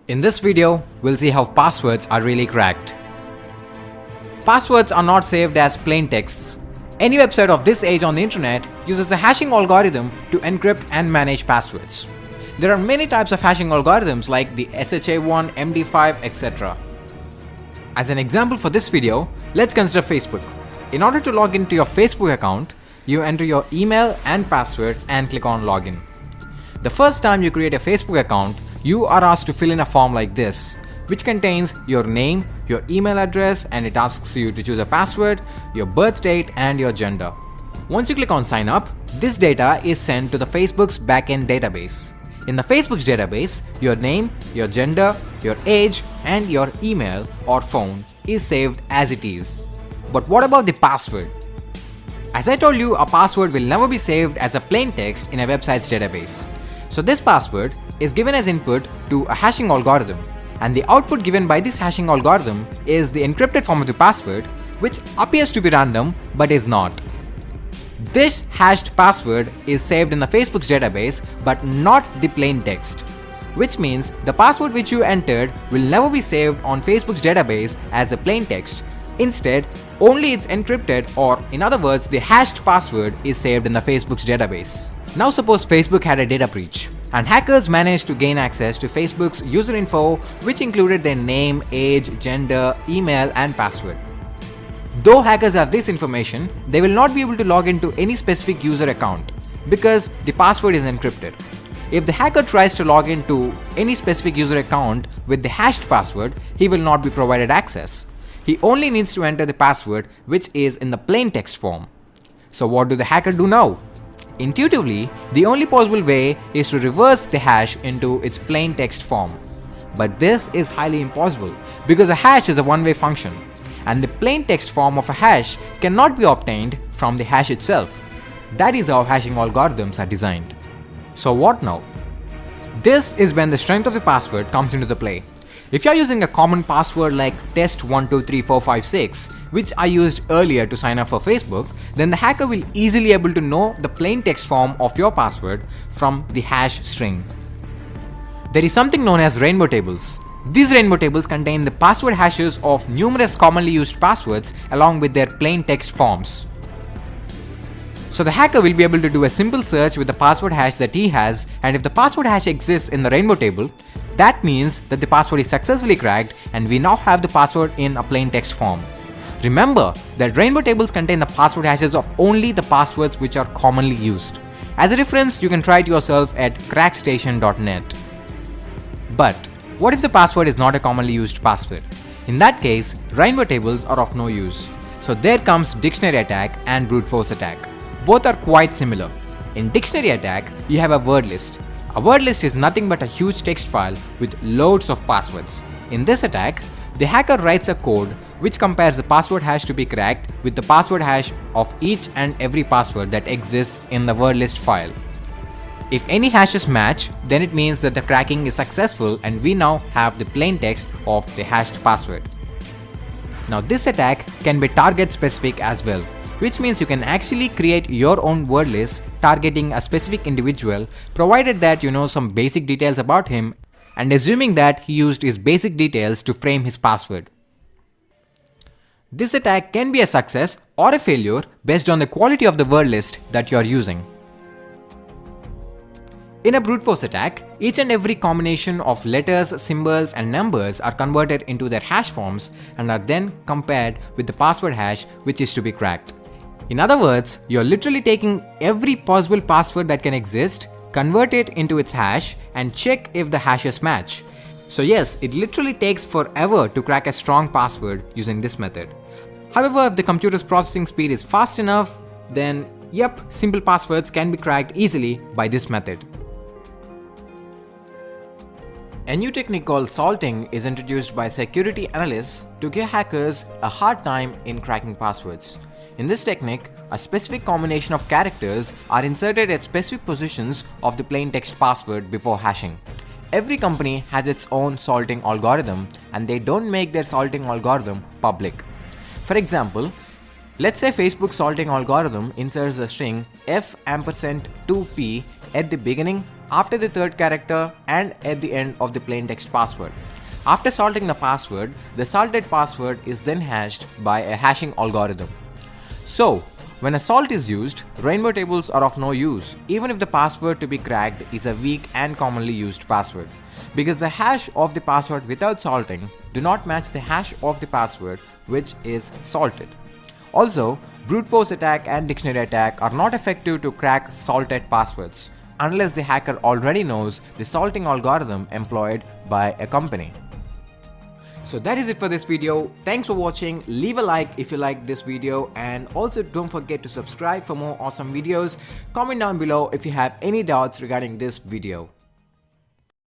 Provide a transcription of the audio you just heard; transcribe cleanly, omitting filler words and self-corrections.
In this video, we'll see how passwords are really cracked. Passwords are not saved as plain texts. Any website of this age on the internet uses a hashing algorithm to encrypt and manage passwords. There are many types of hashing algorithms like the SHA-1, MD5, etc. As an example for this video, let's consider Facebook. In order to log into your Facebook account, you enter your email and password and click on login. The first time you create a Facebook account, you are asked to fill in a form like this, which contains your name, your email address, and it asks you to choose a password, your birth date, and your gender. Once you click on sign up, this data is sent to the Facebook's backend database. In the Facebook's database, your name, your gender, your age, and your email or phone is saved as it is. But what about the password? As I told you, a password will never be saved as a plain text in a website's database. So this password is given as input to a hashing algorithm, and the output given by this hashing algorithm is the encrypted form of the password, which appears to be random but is not. This hashed password is saved in the Facebook's database but not the plain text, which means the password which you entered will never be saved on Facebook's database as a plain text. Instead, only its encrypted, or in other words, the hashed password is saved in the Facebook's database. Now suppose Facebook had a data breach, and hackers managed to gain access to Facebook's user info, which included their name, age, gender, email, and password. Though hackers have this information, they will not be able to log into any specific user account because the password is encrypted. If the hacker tries to log into any specific user account with the hashed password, he will not be provided access. He only needs to enter the password, which is in the plain text form. So what do the hacker do now? Intuitively, the only possible way is to reverse the hash into its plain text form. But this is highly impossible because a hash is a one-way function, and the plain text form of a hash cannot be obtained from the hash itself. That is how hashing algorithms are designed. So what now? This is when the strength of the password comes into the play. If you are using a common password like test123456, which I used earlier to sign up for Facebook, then the hacker will easily able to know the plain text form of your password from the hash string. There is something known as rainbow tables. These rainbow tables contain the password hashes of numerous commonly used passwords along with their plain text forms. So the hacker will be able to do a simple search with the password hash that he has, and if the password hash exists in the rainbow table, that means that the password is successfully cracked and we now have the password in a plain text form. Remember that rainbow tables contain the password hashes of only the passwords which are commonly used. As a reference, you can try it yourself at crackstation.net. But what if the password is not a commonly used password? In that case, rainbow tables are of no use. So there comes dictionary attack and brute force attack. Both are quite similar. In dictionary attack, you have a word list. A word list is nothing but a huge text file with loads of passwords. In this attack, the hacker writes a code which compares the password hash to be cracked with the password hash of each and every password that exists in the word list file. If any hashes match, then it means that the cracking is successful and we now have the plain text of the hashed password. Now this attack can be target specific as well, which means you can actually create your own word list targeting a specific individual, provided that you know some basic details about him and assuming that he used his basic details to frame his password. This attack can be a success or a failure based on the quality of the word list that you are using. In a brute force attack, each and every combination of letters, symbols, and numbers are converted into their hash forms and are then compared with the password hash which is to be cracked. In other words, you're literally taking every possible password that can exist, convert it into its hash, and check if the hashes match. So yes, it literally takes forever to crack a strong password using this method. However, if the computer's processing speed is fast enough, then yep, simple passwords can be cracked easily by this method. A new technique called salting is introduced by security analysts to give hackers a hard time in cracking passwords. In this technique, a specific combination of characters are inserted at specific positions of the plain text password before hashing. Every company has its own salting algorithm and they don't make their salting algorithm public. For example, let's say Facebook's salting algorithm inserts a string f ampersand 2p at the beginning, after the third character and at the end of the plaintext password. After salting the password, the salted password is then hashed by a hashing algorithm. So, when a salt is used, rainbow tables are of no use, even if the password to be cracked is a weak and commonly used password, because the hash of the password without salting do not match the hash of the password which is salted. Also, brute force attack and dictionary attack are not effective to crack salted passwords, unless the hacker already knows the salting algorithm employed by a company. So that is it for this video. Thanks for watching. Leave a like if you liked this video, and also don't forget to subscribe for more awesome videos. Comment down below if you have any doubts regarding this video.